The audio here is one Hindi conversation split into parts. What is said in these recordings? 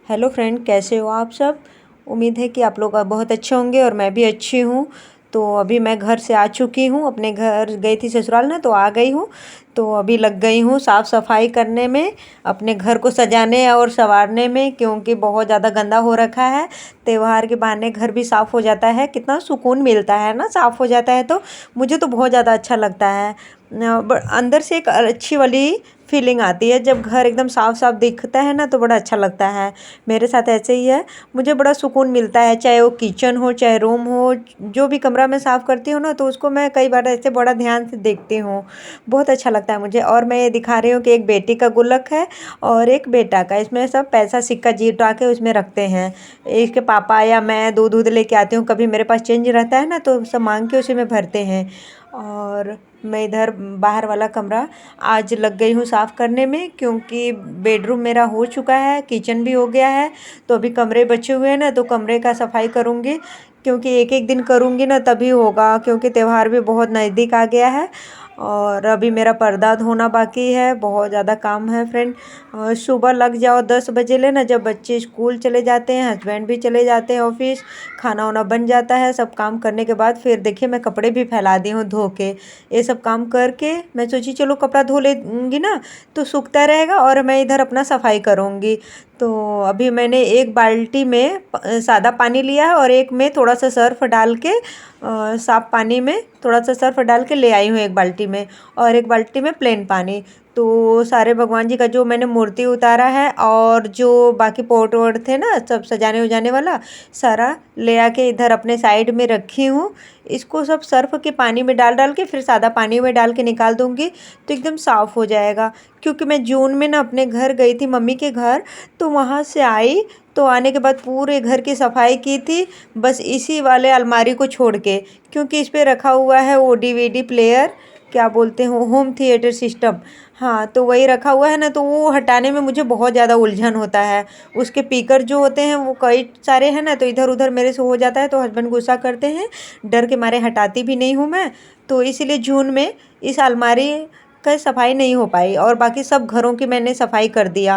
हेलो फ्रेंड, कैसे हो आप सब। उम्मीद है कि आप लोग बहुत अच्छे होंगे और मैं भी अच्छी हूँ। तो अभी मैं घर से आ चुकी हूँ, अपने घर गई थी ससुराल ना, तो आ गई हूँ। तो अभी लग गई हूँ साफ़ सफाई करने में, अपने घर को सजाने और संवारने में, क्योंकि बहुत ज़्यादा गंदा हो रखा है। त्योहार के बहाने घर भी साफ़ हो जाता है, कितना सुकून मिलता है ना, साफ़ हो जाता है तो मुझे तो बहुत ज़्यादा अच्छा लगता है। अंदर से एक अच्छी वाली फीलिंग आती है जब घर एकदम साफ साफ दिखता है ना, तो बड़ा अच्छा लगता है। मेरे साथ ऐसे ही है, मुझे बड़ा सुकून मिलता है, चाहे वो किचन हो चाहे रूम हो। जो भी कमरा मैं साफ़ करती हूँ ना, तो उसको मैं कई बार ऐसे बड़ा ध्यान से देखती हूँ। बहुत अच्छा लगता है मुझे। और मैं ये दिखा रही हूँ कि एक बेटी का गुल्लक है और एक बेटा का, इसमें सब पैसा सिक्का जीता के उसमें रखते हैं। इसके पापा या मैं दूध दूध लेके आती हूँ, कभी मेरे पास चेंज रहता है ना, तो सब मांग के उसी में भरते हैं। और मैं इधर बाहर वाला कमरा आज लग गई हूँ साफ़ करने में, क्योंकि बेडरूम मेरा हो चुका है, किचन भी हो गया है। तो अभी कमरे बचे हुए हैं ना, तो कमरे का सफाई करूँगी, क्योंकि एक एक दिन करूँगी ना तभी होगा, क्योंकि त्यौहार भी बहुत नज़दीक आ गया है। और अभी मेरा पर्दा धोना बाकी है, बहुत ज़्यादा काम है फ्रेंड। और सुबह लग जाओ 10 बजे लेना, जब बच्चे स्कूल चले जाते हैं, हस्बैंड भी चले जाते हैं ऑफिस, खाना वाना बन जाता है। सब काम करने के बाद फिर देखिए मैं कपड़े भी फैला दी हूँ धो के। ये सब काम करके मैं सोची चलो कपड़ा धो लेंगी ना, तो सूखता रहेगा और मैं इधर अपना सफाई करूँगी। तो अभी मैंने एक बाल्टी में सादा पानी लिया है और एक में थोड़ा सा सर्फ डाल के, साफ पानी में थोड़ा सा सर्फ डाल के ले आई हूँ एक बाल्टी में, और एक बाल्टी में प्लेन पानी। तो सारे भगवान जी का जो मैंने मूर्ति उतारा है और जो बाकी पोट वोट थे ना, सब सजाने उजाने वाला सारा ले आके इधर अपने साइड में रखी हूँ। इसको सब सर्फ के पानी में डाल डाल के फिर सादा पानी में डाल के निकाल दूँगी, तो एकदम साफ़ हो जाएगा। क्योंकि मैं जून में ना अपने घर गई थी, मम्मी के घर, तो वहाँ से आई, तो आने के बाद पूरे घर की सफाई की थी, बस इसी वाले अलमारी को छोड़ के, क्योंकि इस पे रखा हुआ है वो डीवीडी प्लेयर, क्या बोलते हैं, होम थिएटर सिस्टम। हाँ, तो वही रखा हुआ है ना, तो वो हटाने में मुझे बहुत ज़्यादा उलझन होता है। उसके पीकर जो होते हैं वो कई सारे हैं ना, तो इधर उधर मेरे से हो जाता है, तो हस्बैंड गुस्सा करते हैं, डर के मारे हटाती भी नहीं हूँ मैं। तो इसीलिए जून में इस अलमारी का सफाई नहीं हो पाई, और बाकी सब घरों की मैंने सफाई कर दिया।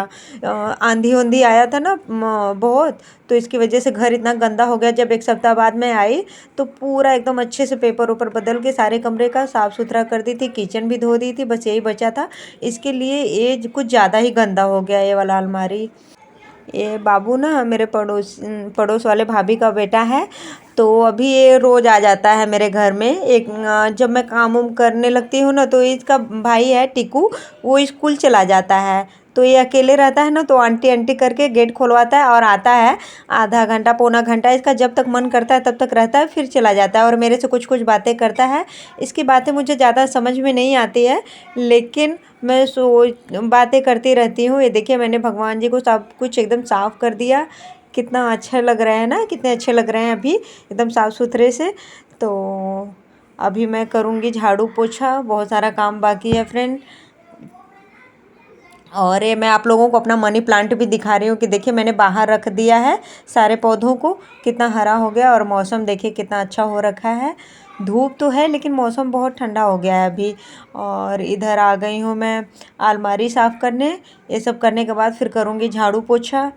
आंधी उंधी आया था ना बहुत, तो इसकी वजह से घर इतना गंदा हो गया। जब एक सप्ताह बाद मैं आई, तो पूरा एकदम अच्छे से पेपर ऊपर बदल के सारे कमरे का साफ़ सुथरा कर दी थी, किचन भी धो दी थी, बस यही बचा था। इसके लिए ये कुछ ज़्यादा ही गंदा हो गया ये वाला अलमारी। ये बाबू ना मेरे पड़ोस वाले भाभी का बेटा है। तो अभी ये रोज़ आ जाता है मेरे घर में। एक जब मैं काम उम करने लगती हूँ ना, तो इसका भाई है टिकू, वो स्कूल चला जाता है। तो ये अकेले रहता है ना, तो आंटी आंटी करके गेट खुलवाता है और आता है। आधा घंटा पौना घंटा इसका जब तक मन करता है तब तक रहता है, फिर चला जाता है और मेरे से कुछ कुछ बातें करता है। इसकी बातें मुझे ज़्यादा समझ में नहीं आती है, लेकिन मैं बातें करती रहती हूँ। ये देखिए मैंने भगवान जी को सब कुछ एकदम साफ़ कर दिया। कितना अच्छा लग रहा है ना, कितने अच्छे लग रहे हैं अभी एकदम साफ़ सुथरे से। तो अभी मैं करूँगी झाड़ू पोछा, बहुत सारा काम बाकी है फ्रेंड। और ये मैं आप लोगों को अपना मनी प्लांट भी दिखा रही हूँ कि देखिए मैंने बाहर रख दिया है सारे पौधों को, कितना हरा हो गया। और मौसम देखिए कितना अच्छा हो रखा है। धूप तो है लेकिन मौसम बहुत ठंडा हो गया है अभी। और इधर आ गई हूँ मैं अलमारी साफ़ करने। ये सब करने के बाद फिर करूँगी झाड़ू पोछा।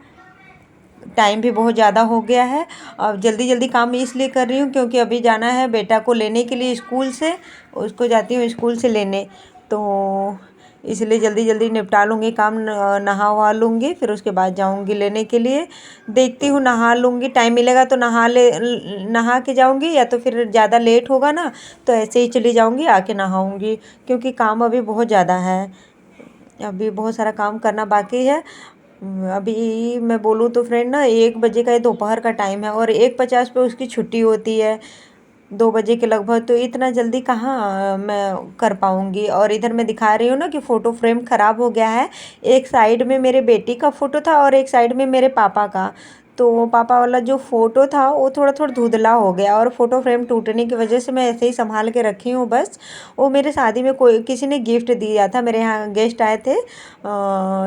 टाइम भी बहुत ज़्यादा हो गया है। अब जल्दी जल्दी काम इसलिए कर रही हूँ क्योंकि अभी जाना है बेटा को लेने के लिए स्कूल से, उसको जाती हूँ स्कूल से लेने। तो इसलिए जल्दी जल्दी निपटा लूँगी काम, नहा वहा लूँगी, फिर उसके बाद जाऊँगी लेने के लिए। देखती हूँ नहा लूँगी, टाइम मिलेगा तो नहा के जाऊँगी, या तो फिर ज़्यादा लेट होगा ना, तो ऐसे ही चली जाऊँगी, आके नहाऊँगी, क्योंकि काम अभी बहुत ज़्यादा है। अभी बहुत सारा काम करना बाकी है। अभी मैं बोलूँ तो फ्रेंड ना, 1 बजे का दोपहर का टाइम है और 1:50 पे उसकी छुट्टी होती है, 2 बजे के लगभग। तो इतना जल्दी कहाँ मैं कर पाऊँगी। और इधर मैं दिखा रही हूँ ना कि फ़ोटो फ्रेम ख़राब हो गया है। एक साइड में मेरे बेटी का फ़ोटो था और एक साइड में मेरे पापा का। तो पापा वाला जो फ़ोटो था वो थोड़ा थोड़ा धुंधला हो गया, और फ़ोटो फ्रेम टूटने की वजह से मैं ऐसे ही संभाल के रखी हूँ बस। वो मेरे शादी में कोई किसी ने गिफ्ट दिया था, मेरे यहाँ गेस्ट आए थे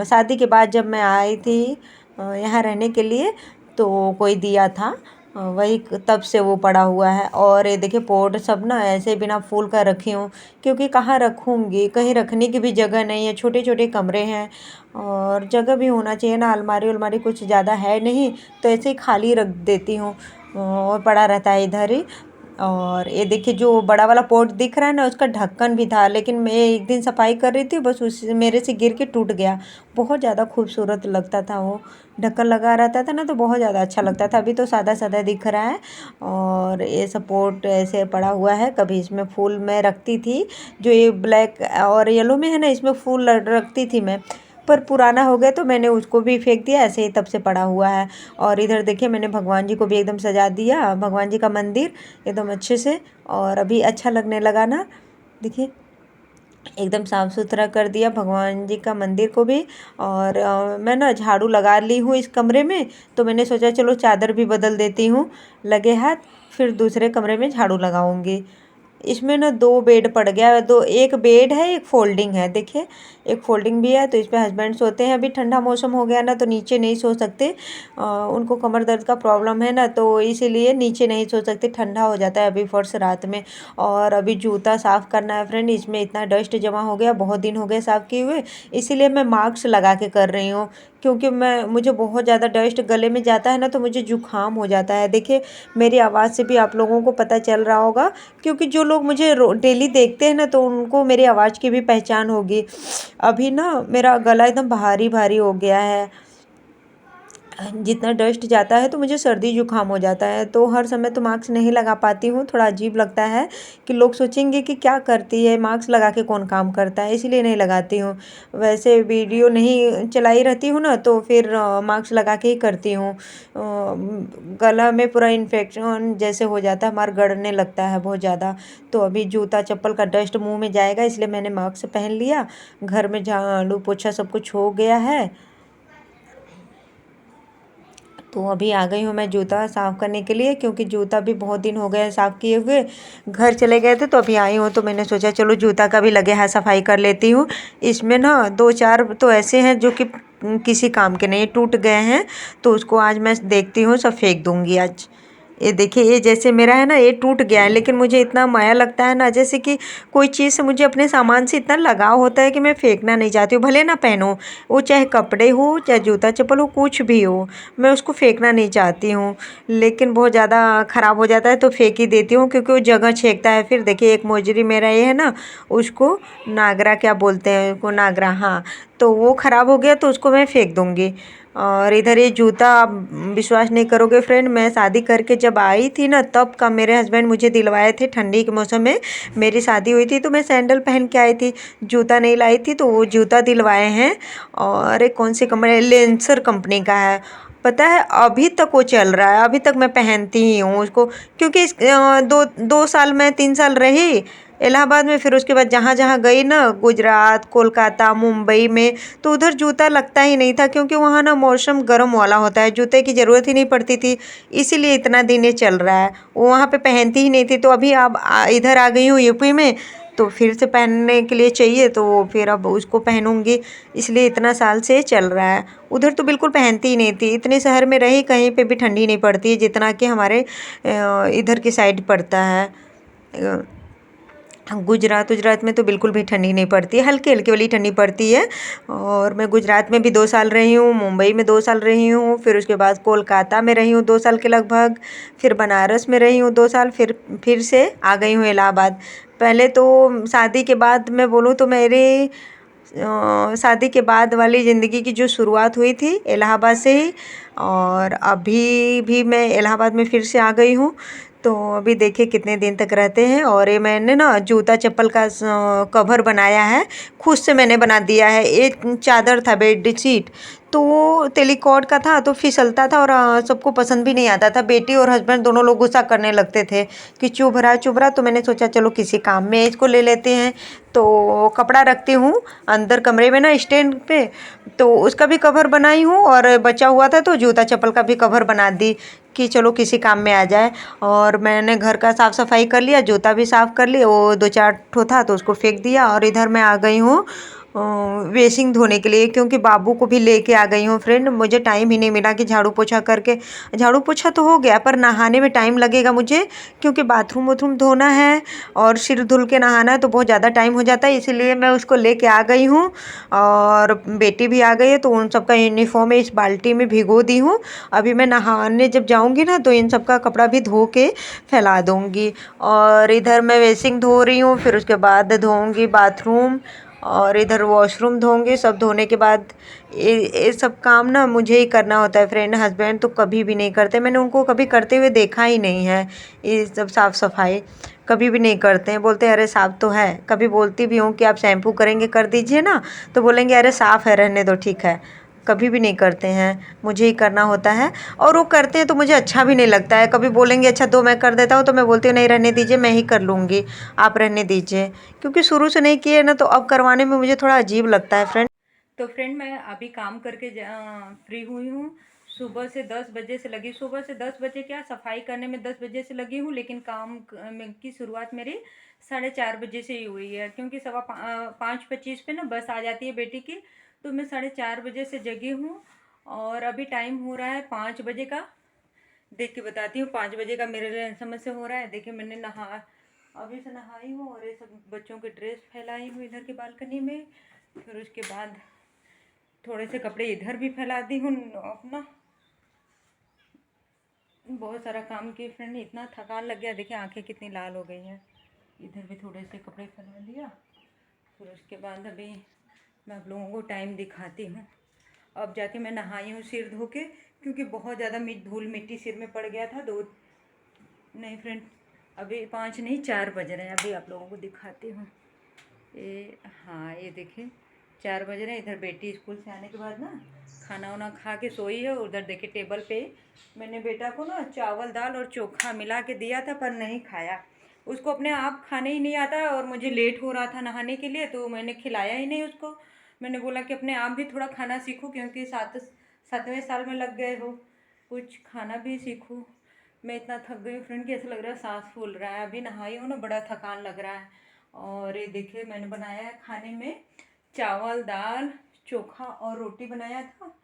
शादी के बाद जब मैं आई थी यहाँ रहने के लिए, तो कोई दिया था। वही तब से वो पड़ा हुआ है। और ये देखिए पोट सब ना ऐसे बिना फूल का रखी हूँ, क्योंकि कहाँ रखूँगी, कहीं रखने की भी जगह नहीं है, छोटे छोटे कमरे हैं और जगह भी होना चाहिए ना, अलमारी उलमारी कुछ ज़्यादा है नहीं, तो ऐसे ही खाली रख देती हूँ और पड़ा रहता है इधर ही। और ये देखिए जो बड़ा वाला पॉट दिख रहा है ना, उसका ढक्कन भी था, लेकिन मैं एक दिन सफाई कर रही थी, बस उस मेरे से गिर के टूट गया। बहुत ज़्यादा खूबसूरत लगता था वो, ढक्कन लगा रहता था ना, तो बहुत ज़्यादा अच्छा लगता था। अभी तो सादा सादा दिख रहा है। और ये सब पॉट ऐसे पड़ा हुआ है। कभी इसमें फूल मैं रखती थी, जो ये ब्लैक और येलो में है ना, इसमें फूल रखती थी मैं, पर पुराना हो गया तो मैंने उसको भी फेंक दिया, ऐसे ही तब से पड़ा हुआ है। और इधर देखिए मैंने भगवान जी को भी एकदम सजा दिया, भगवान जी का मंदिर एकदम अच्छे से, और अभी अच्छा लगने लगा ना। देखिए एकदम साफ़ सुथरा कर दिया भगवान जी का मंदिर को भी। और मैं ना झाड़ू लगा ली हूँ इस कमरे में, तो मैंने सोचा चलो चादर भी बदल देती हूँ लगे हाथ, फिर दूसरे कमरे में झाड़ू लगाऊंगी। इसमें ना दो बेड पड़ गया है, दो, एक बेड है, एक फोल्डिंग है। देखिए एक फोल्डिंग भी है, तो इस पे हस्बैंड सोते हैं। अभी ठंडा मौसम हो गया ना, तो नीचे नहीं सो सकते, उनको कमर दर्द का प्रॉब्लम है ना, तो इसीलिए नीचे नहीं सो सकते, ठंडा हो जाता है अभी फर्श रात में। और अभी जूता साफ़ करना है फ्रेंड, इसमें इतना डस्ट जमा हो गया, बहुत दिन हो गए साफ़ किए हुए, इसीलिए मैं मास्क लगा के कर रही हूँ, क्योंकि मुझे बहुत ज़्यादा डस्ट गले में जाता है ना, तो मुझे जुकाम हो जाता है। देखिए मेरी आवाज़ से भी आप लोगों को पता चल रहा होगा, क्योंकि जो लोग मुझे डेली देखते हैं ना, तो उनको मेरी आवाज़ की भी पहचान होगी। अभी ना मेरा गला एकदम भारी भारी हो गया है, जितना डस्ट जाता है तो मुझे सर्दी जुकाम हो जाता है, तो हर समय तो मास्क नहीं लगा पाती हूँ। थोड़ा अजीब लगता है कि लोग सोचेंगे कि क्या करती है, मास्क लगा के कौन काम करता है, इसीलिए नहीं लगाती हूँ। वैसे वीडियो नहीं चलाई रहती हूँ ना, तो फिर मास्क लगा के ही करती हूँ। गला में पूरा इन्फेक्शन जैसे हो जाता है, हमारा गड़ने लगता है बहुत ज़्यादा। तो अभी जूता चप्पल का डस्ट मुँह में जाएगा, इसलिए मैंने मास्क पहन लिया। घर में झाड़ू पोछा सब कुछ हो गया है, तो अभी आ गई हूँ मैं जूता साफ़ करने के लिए, क्योंकि जूता भी बहुत दिन हो गए साफ़ किए हुए, घर चले गए थे, तो अभी आई हूँ, तो मैंने सोचा चलो जूता का भी लगे हाथ सफाई कर लेती हूँ। इसमें ना दो चार तो ऐसे हैं जो कि किसी काम के नहीं, टूट गए हैं, तो उसको आज मैं देखती हूँ सब फेंक दूँगी आज। ये देखिए ये जैसे मेरा है ना, ये टूट गया है, लेकिन मुझे इतना माया लगता है ना, जैसे कि कोई चीज़ से मुझे अपने सामान से इतना लगाव होता है कि मैं फेंकना नहीं चाहती हूँ, भले ना पहनूँ, वो चाहे कपड़े हो चाहे जूता चप्पल हो, कुछ भी हो, मैं उसको फेंकना नहीं चाहती हूँ। लेकिन बहुत ज़्यादा ख़राब हो जाता है तो फेंक ही देती हूँ, क्योंकि वो जगह छेकता है। फिर देखिए एक मोजरी मेरा ये है ना, उसको नागरा क्या बोलते हैं, उसको नागरा, हाँ, तो वो ख़राब हो गया, तो उसको मैं फेंक दूँगी। और इधर ये जूता आप विश्वास नहीं करोगे फ्रेंड, मैं शादी करके जब आई थी ना, तब का मेरे हस्बैंड मुझे दिलवाए थे। ठंडी के मौसम में मेरी शादी हुई थी, तो मैं सैंडल पहन के आई थी, जूता नहीं लाई थी, तो वो जूता दिलवाए हैं। और एक कौन सी कंपनी, लेंसर कंपनी का है, पता है अभी तक वो चल रहा है, अभी तक मैं पहनती ही हूँ उसको, क्योंकि दो दो साल में 3 साल रही इलाहाबाद में, फिर उसके बाद जहाँ जहाँ गई ना, गुजरात, कोलकाता, मुंबई में, तो उधर जूता लगता ही नहीं था, क्योंकि वहाँ ना मौसम गर्म वाला होता है, जूते की ज़रूरत ही नहीं पड़ती थी, इसीलिए इतना दिन ये चल रहा है। वो वहाँ पे पहनती ही नहीं थी, तो अभी अब इधर आ गई हूँ यूपी में, तो फिर से पहनने के लिए चाहिए, तो फिर अब उसको पहनूंगी, इसलिए इतना साल से चल रहा है। उधर तो बिल्कुल पहनती ही नहीं थी, इतने शहर में रही, कहीं पे भी ठंडी नहीं पड़ती है जितना कि हमारे इधर की साइड पड़ता है। गुजरात गुजरात में तो बिल्कुल भी ठंडी नहीं पड़ती, हल्की हल्की वाली ठंडी पड़ती है। और मैं गुजरात में भी 2 साल रही हूँ, मुंबई में 2 साल रही हूँ, फिर उसके बाद कोलकाता में रही हूँ 2 साल के लगभग, फिर बनारस में रही हूँ 2 साल, फिर से आ गई हूँ इलाहाबाद। पहले तो शादी के बाद मैं बोलूँ तो मेरी शादी के बाद वाली ज़िंदगी की जो शुरुआत हुई थी इलाहाबाद से ही, और अभी भी मैं इलाहाबाद में फिर से आ गई हूँ। तो अभी देखिए कितने दिन तक रहते हैं। और ये मैंने ना जूता चप्पल का कवर बनाया है, खुद से मैंने बना दिया है। एक चादर था बेडशीट, तो वो टेलीकॉट का था, तो फिसलता था और सबको पसंद भी नहीं आता था। बेटी और हस्बैंड दोनों लोग गुस्सा करने लगते थे कि चुभ रहा, तो मैंने सोचा चलो किसी काम में इसको ले लेते हैं। तो कपड़ा रखती हूँ अंदर कमरे में ना स्टैंड पे, तो उसका भी कवर बनाई हूँ, और बचा हुआ था तो जूता चप्पल का भी कवर बना दी कि चलो किसी काम में आ जाए। और मैंने घर का साफ़ सफाई कर लिया, जूता भी साफ़ कर लिया, वो 2-4 ठो था तो उसको फेंक दिया। और इधर मैं आ गई हूँ बेसिन धोने के लिए, क्योंकि बाबू को भी लेके आ गई हूँ फ्रेंड। मुझे टाइम ही नहीं मिला कि झाड़ू पोछा करके, झाड़ू पोछा तो हो गया पर नहाने में टाइम लगेगा मुझे, क्योंकि बाथरूम वाथरूम धोना है और सिर धुल के नहाना है तो बहुत ज़्यादा टाइम हो जाता है, इसीलिए मैं उसको लेके आ गई हूँ। और बेटी भी आ गई है तो उन सबका यूनिफॉर्म इस बाल्टी में भिगो दी हूँ। अभी मैं नहाने जब जाऊँगी ना तो इन सबका कपड़ा भी धो के फैला दूँगी। और इधर मैं बेसिन धो रही हूँ, फिर उसके बाद धोऊँगी बाथरूम और इधर वॉशरूम धोंगे। सब धोने के बाद ये सब काम ना मुझे ही करना होता है फ्रेंड, हस्बैंड तो कभी भी नहीं करते, मैंने उनको कभी करते हुए देखा ही नहीं है। ये सब साफ़ सफाई कभी भी नहीं करते हैं, बोलते हैं अरे साफ़ तो है। कभी बोलती भी हूँ कि आप शैम्पू करेंगे कर दीजिए ना, तो बोलेंगे अरे साफ़ है रहने दो ठीक है। कभी भी नहीं करते हैं, मुझे ही करना होता है। और वो करते हैं तो मुझे अच्छा भी नहीं लगता है, कभी बोलेंगे अच्छा दो मैं कर देता हूँ, तो मैं बोलती हूँ नहीं रहने दीजिए मैं ही कर लूँगी, आप रहने दीजिए, क्योंकि शुरू से नहीं किए ना तो अब करवाने में मुझे थोड़ा अजीब लगता है फ्रेंड। तो फ्रेंड मैं अभी काम करके फ्री हुई हूँ। सुबह से 10 बजे से लगी, सुबह से 10 बजे क्या सफाई करने में 10 बजे से लगी हूँ, लेकिन काम की शुरुआत मेरी 4:30 बजे से ही हुई है, क्योंकि 5:25 पे ना बस आ जाती है बेटी की, तो मैं 4:30 बजे से जगी हूँ। और अभी टाइम हो रहा है 5 बजे का, देख के बताती हूँ 5 बजे का मेरे समझ से हो रहा है। देखिए मैंने अभी से नहाई हूँ और ये सब बच्चों के ड्रेस फैलाई हूँ इधर की बालकनी में। फिर उसके बाद थोड़े से कपड़े इधर भी फैला दी हूँ अपना। बहुत सारा काम किए फ्रेंड, इतना थकान लग गया, देखिए आंखें कितनी लाल हो गई हैं। इधर भी थोड़े से कपड़े फैला दिया। फिर उसके बाद अभी मैं आप लोगों को टाइम दिखाती हूँ। अब जाके मैं नहाई हूँ सिर धो के, क्योंकि बहुत ज़्यादा धूल मिट्टी सिर में पड़ गया था। नहीं फ्रेंड, अभी 5 नहीं 4 बज रहे हैं। अभी आप लोगों को दिखाती हूँ। ये हाँ ये देखिए 4 बज रहे हैं। इधर बेटी स्कूल से आने के बाद ना खाना वाना खा के सोई है। उधर देखिए टेबल पे मैंने बेटा को ना चावल दाल और चोखा मिला के दिया था, पर नहीं खाया। उसको अपने आप खाने ही नहीं आता, और मुझे लेट हो रहा था नहाने के लिए तो मैंने खिलाया ही नहीं उसको। मैंने बोला कि अपने आप भी थोड़ा खाना सीखो, क्योंकि 7वें साल में लग गए हो, कुछ खाना भी सीखो। मैं इतना थक गई फ्रेंड कि ऐसा लग रहा है सांस फूल रहा है। अभी नहाई हूँ ना, बड़ा थकान लग रहा है। और ये देखिए मैंने बनाया है खाने में चावल दाल चोखा और रोटी बनाया था।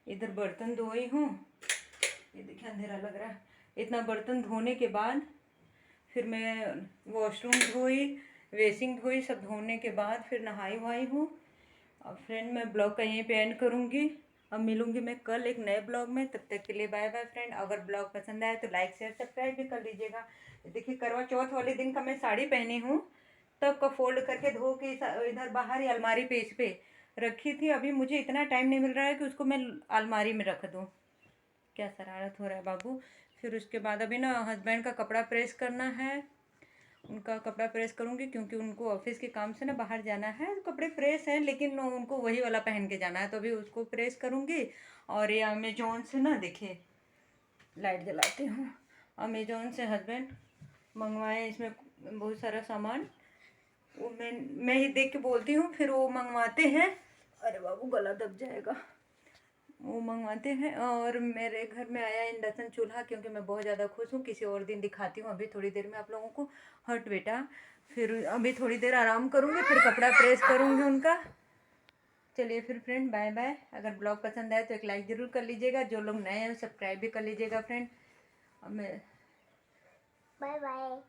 इधर बर्तन धोई हूँ, ये देखिए अंधेरा लग रहा है। इतना बर्तन धोने के बाद फिर मैं वॉशरूम धोई, बेसिन धोई, सब धोने के बाद फिर नहाई वहाई हूँ। अब फ्रेंड मैं ब्लॉग का यहीं पे एंड करूँगी। अब मिलूँगी मैं कल एक नए ब्लॉग में, तब तक के लिए बाय बाय फ्रेंड। अगर ब्लॉग पसंद आए तो लाइक शेयर सब्सक्राइब भी कर लीजिएगा। देखिए करवा चौथ वाले दिन का मैं साड़ी पहनी हूँ, तब का फोल्ड करके धो के इधर बाहर ही अलमारी पे इस पे रखी थी। अभी मुझे इतना टाइम नहीं मिल रहा है कि उसको मैं अलमारी में रख दूँ। क्या शरारत हो रहा है बाबू। फिर उसके बाद अभी ना हस्बैंड का कपड़ा प्रेस करना है, उनका कपड़ा प्रेस करूँगी, क्योंकि उनको ऑफिस के काम से ना बाहर जाना है। कपड़े प्रेस हैं लेकिन उनको वही वाला पहन के जाना है, तो अभी उसको प्रेस करूँगी। और ये अमेजोन से ना देखिए लाइट जलाती हूँ, अमेजोन से हस्बैंड मंगवाए, इसमें बहुत सारा सामान। वो मैं ही देख के बोलती हूँ, फिर वो मंगवाते हैं। अरे बाबू गला दब जाएगा। वो मंगवाते हैं। और मेरे घर में आया इंडक्शन चूल्हा, क्योंकि मैं बहुत ज़्यादा खुश हूँ। किसी और दिन दिखाती हूँ, अभी थोड़ी देर में आप लोगों को। हट बेटा, फिर अभी थोड़ी देर आराम करूँगी, फिर कपड़ा प्रेस करूँगी उनका। चलिए फिर फ्रेंड बाय बाय। अगर ब्लॉग पसंद आए तो एक लाइक ज़रूर कर लीजिएगा, जो लोग नए हैं सब्सक्राइब भी कर लीजिएगा फ्रेंड। अब मैं बाय बाय।